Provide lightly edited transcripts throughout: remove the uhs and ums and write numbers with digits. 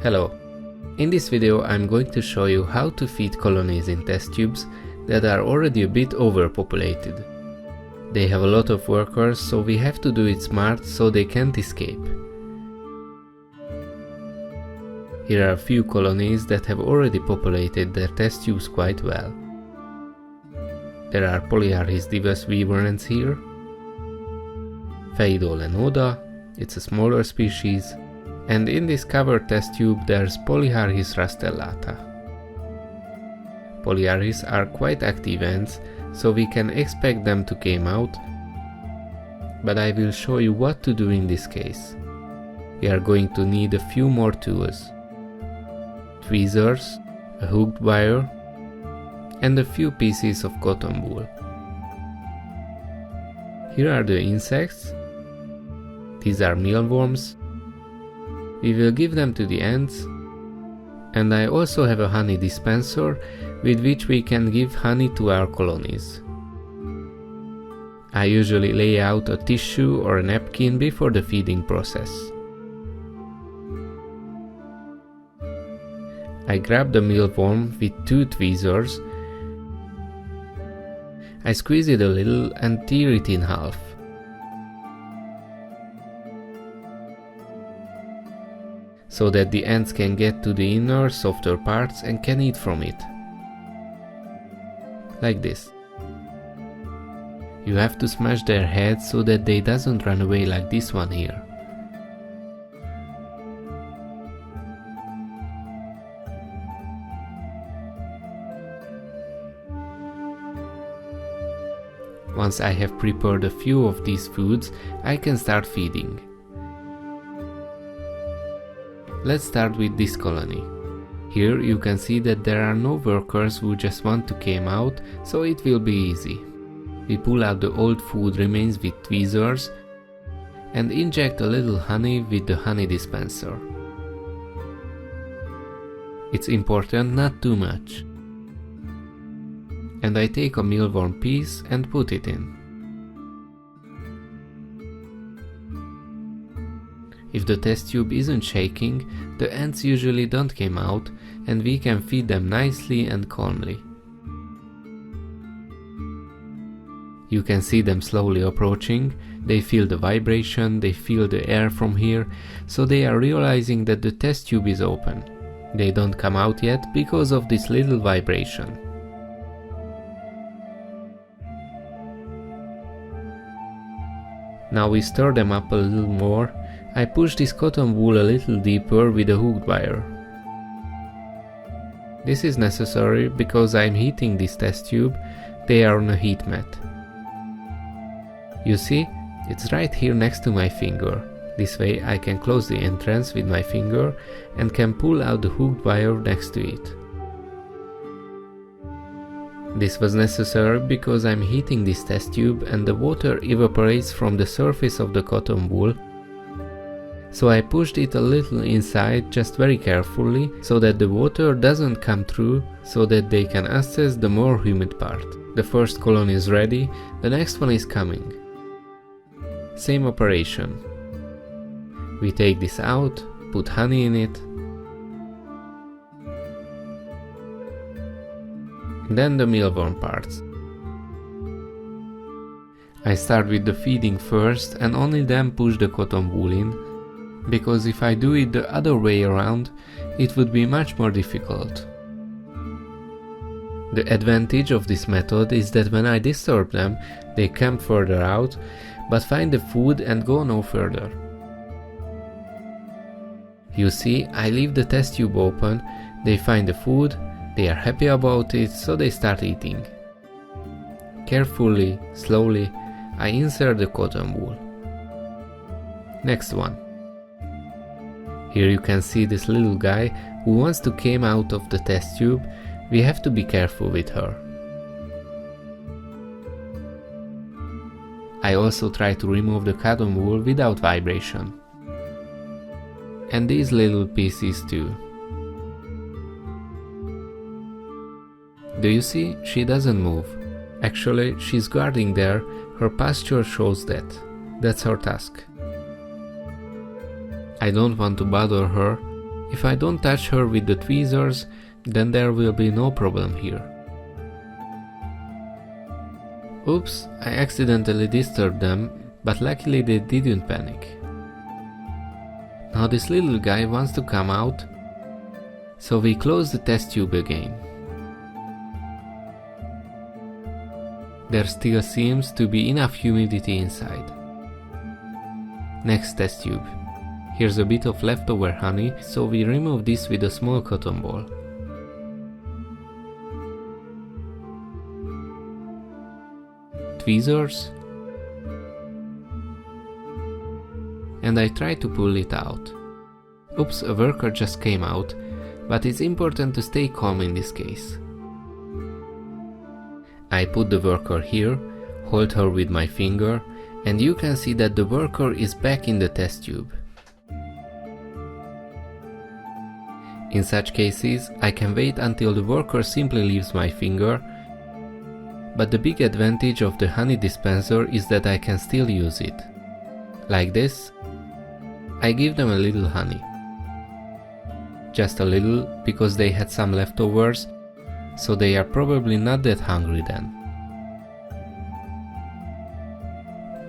Hello. In this video I'm going to show you how to feed colonies in test tubes that are already a bit overpopulated. They have a lot of workers, so we have to do it smart so they can't escape. Here are a few colonies that have already populated their test tubes quite well. There are Polyarchis divus viverans here, Phaidolenoda, it's a smaller species, and in this covered test tube there's Polyarchis rastellata. Polyarchis are quite active ants, so we can expect them to come out, but I will show you what to do in this case. We are going to need a few more tools: tweezers, a hooked wire, and a few pieces of cotton wool. Here are the insects. These are mealworms. We will give them to the ants, and I also have a honey dispenser with which we can give honey to our colonies. I usually lay out a tissue or a napkin before the feeding process. I grab the mealworm with 2 tweezers. I squeeze it a little and tear it in half. So that the ants can get to the inner, softer parts and can eat from it. Like this. You have to smash their heads so that they doesn't run away like this one here. Once I have prepared a few of these foods, I can start feeding. Let's start with this colony. Here you can see that there are no workers who just want to come out, so it will be easy. We pull out the old food remains with tweezers and inject a little honey with the honey dispenser. It's important not too much. And I take a mealworm piece and put it in. If the test tube isn't shaking, the ants usually don't come out and we can feed them nicely and calmly. You can see them slowly approaching, they feel the vibration, they feel the air from here, so they are realizing that the test tube is open. They don't come out yet because of this little vibration. Now we stir them up a little more. I push this cotton wool a little deeper with a hooked wire. This is necessary because I'm heating this test tube, they are on a heat mat. You see, it's right here next to my finger. This way I can close the entrance with my finger and can pull out the hooked wire next to it. This was necessary because I'm heating this test tube and the water evaporates from the surface of the cotton wool. So I pushed it a little inside, just very carefully, so that the water doesn't come through, so that they can access the more humid part. The first colony is ready, the next one is coming. Same operation. We take this out, put honey in it. Then the mealworm parts. I start with the feeding first and only then push the cotton wool in, because if I do it the other way around, it would be much more difficult. The advantage of this method is that when I disturb them, they come further out, but find the food and go no further. You see, I leave the test tube open, they find the food, they are happy about it, so they start eating. Carefully, slowly, I insert the cotton wool. Next one. Here you can see this little guy who wants to come out of the test tube. We have to be careful with her. I also try to remove the cotton wool without vibration. And these little pieces too. Do you see? She doesn't move. Actually, she's guarding there, her posture shows that. That's her task. I don't want to bother her, If I don't touch her with the tweezers, then there will be no problem here. Oops, I accidentally disturbed them, but luckily they didn't panic. Now this little guy wants to come out, so we close the test tube again. There still seems to be enough humidity inside. Next test tube. Here's a bit of leftover honey, so we remove this with a small cotton ball. Tweezers, and I try to pull it out. Oops, a worker just came out, but it's important to stay calm in this case. I put the worker here, hold her with my finger, and you can see that the worker is back in the test tube. In such cases, I can wait until the worker simply leaves my finger, but the big advantage of the honey dispenser is that I can still use it. Like this, I give them a little honey. Just a little, because they had some leftovers, so they are probably not that hungry then.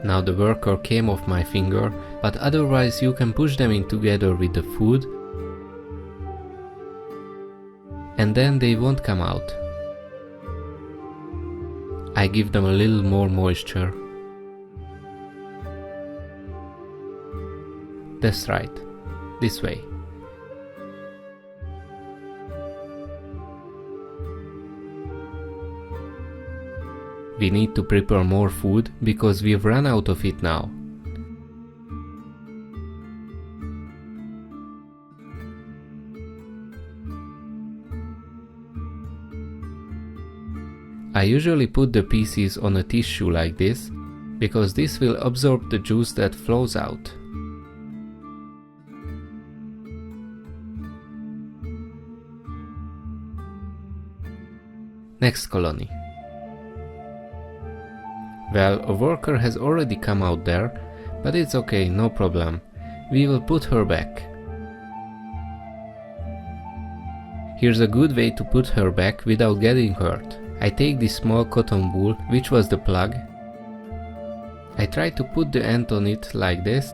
Now the worker came off my finger, but otherwise you can push them in together with the food, and then they won't come out. I give them a little more moisture. That's right, this way. We need to prepare more food because we've run out of it now. I usually put the pieces on a tissue like this, because this will absorb the juice that flows out. Next colony. Well, a worker has already come out there, but it's okay, no problem. We will put her back. Here's a good way to put her back without getting hurt. I take this small cotton wool, which was the plug. I try to put the end on it like this.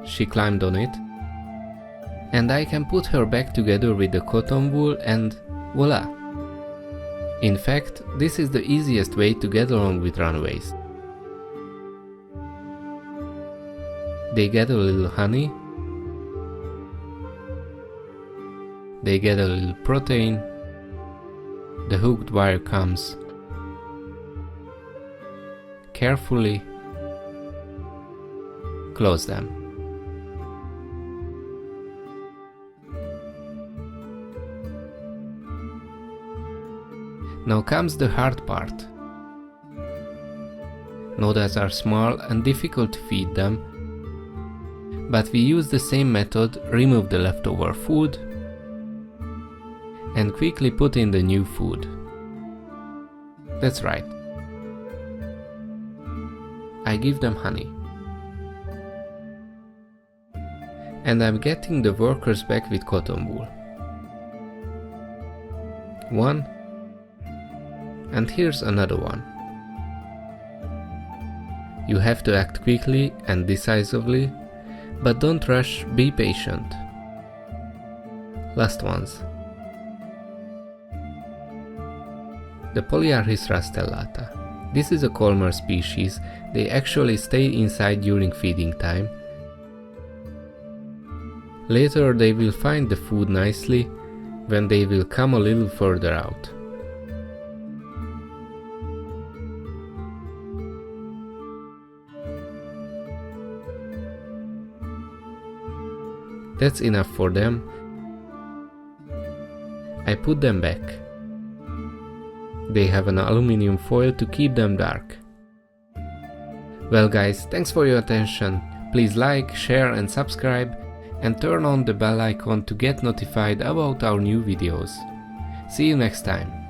She climbed on it. And I can put her back together with the cotton wool and voila! In fact, this is the easiest way to get along with runaways. They get a little honey. They get a little protein. The hooked wire comes. Carefully close them. Now comes the hard part. Nodas are small and difficult to feed them, but we use the same method, remove the leftover food and quickly put in the new food. That's right. I give them honey. And I'm getting the workers back with cotton wool. One. And here's another one. You have to act quickly and decisively, but don't rush, be patient. Last ones. The Polyarchis rastellata. This is a calmer species. They actually stay inside during feeding time. Later they will find the food nicely when they will come a little further out. That's enough for them. I put them back. They have an aluminium foil to keep them dark. Well guys, thanks for your attention. Please like, share and subscribe, and turn on the bell icon to get notified about our new videos. See you next time.